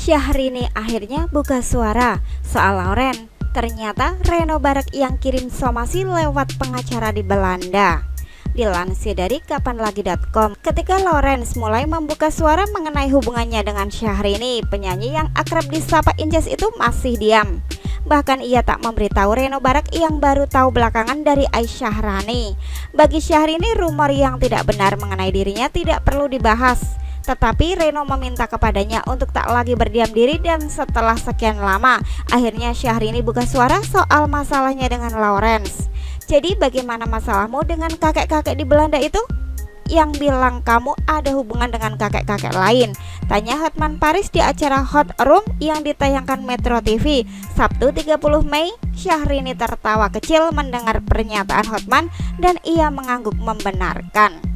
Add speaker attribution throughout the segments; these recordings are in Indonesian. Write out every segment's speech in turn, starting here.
Speaker 1: Syahrini akhirnya buka suara soal Lauren. Ternyata Reno Barak yang kirim somasi lewat pengacara di Belanda. Dilansir dari kapanlagi.com, ketika Lawrence mulai membuka suara mengenai hubungannya dengan Syahrini, penyanyi yang akrab disapa Inces itu masih diam. Bahkan ia tak memberitahu Reno Barak yang baru tahu belakangan dari Aisyah Rani. Bagi Syahrini, rumor yang tidak benar mengenai dirinya tidak perlu dibahas. Tetapi Reno meminta kepadanya untuk tak lagi berdiam diri, dan setelah sekian lama, akhirnya Syahrini buka suara soal masalahnya dengan Lawrence. Jadi bagaimana masalahmu dengan kakek-kakek di Belanda itu? Yang bilang kamu ada hubungan dengan kakek-kakek lain, tanya Hotman Paris di acara Hot Room yang ditayangkan Metro TV Sabtu 30 Mei. Syahrini tertawa kecil mendengar pernyataan Hotman dan ia mengangguk membenarkan.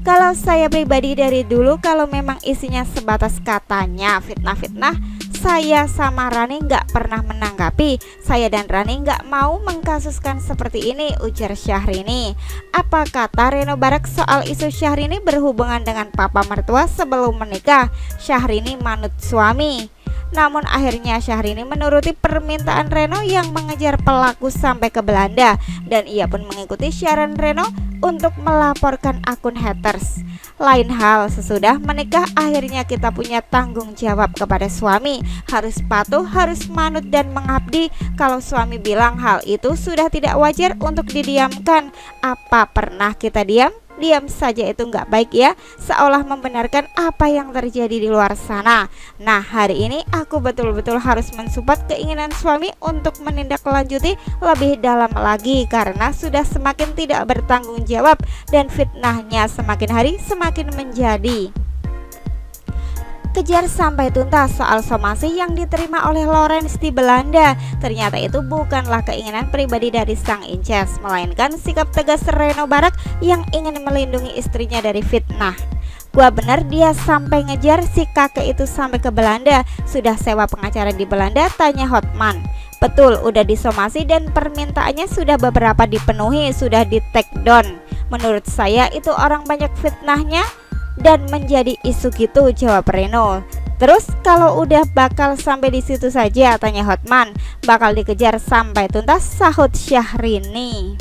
Speaker 1: Kalau saya pribadi dari dulu, kalau memang isinya sebatas katanya fitnah-fitnah, saya sama Rani nggak pernah menanggapi. Saya dan Rani nggak mau mengkasuskan seperti ini, ujar Syahrini. Apa kata Reno Barak soal isu Syahrini berhubungan dengan papa mertua sebelum menikah? Syahrini manut suami. Namun akhirnya Syahrini menuruti permintaan Reno yang mengejar pelaku sampai ke Belanda, dan ia pun mengikuti syaran Reno untuk melaporkan akun haters. Lain hal, sesudah menikah akhirnya kita punya tanggung jawab kepada suami, harus patuh, harus manut dan mengabdi. Kalau suami bilang hal itu sudah tidak wajar untuk didiamkan, apa pernah kita diam? Diam saja itu nggak baik ya, seolah membenarkan apa yang terjadi di luar sana. Nah, hari ini aku betul-betul harus mensupport keinginan suami untuk menindaklanjuti lebih dalam lagi, karena sudah semakin tidak bertanggung jawab dan fitnahnya semakin hari semakin menjadi. Kejar sampai tuntas soal somasi yang diterima oleh Lawrence di Belanda. Ternyata itu bukanlah keinginan pribadi dari sang Inces, melainkan sikap tegas Reno Barak yang ingin melindungi istrinya dari fitnah. Gua bener dia sampai ngejar si kakek itu sampai ke Belanda. Sudah sewa pengacara di Belanda, tanya Hotman. Betul, udah disomasi dan permintaannya sudah beberapa dipenuhi, sudah di take down. Menurut saya itu orang banyak fitnahnya dan menjadi isu gitu, jawab Reno. Terus kalau udah bakal sampai di situ saja, tanya Hotman. Bakal dikejar sampai tuntas, sahut Syahrini.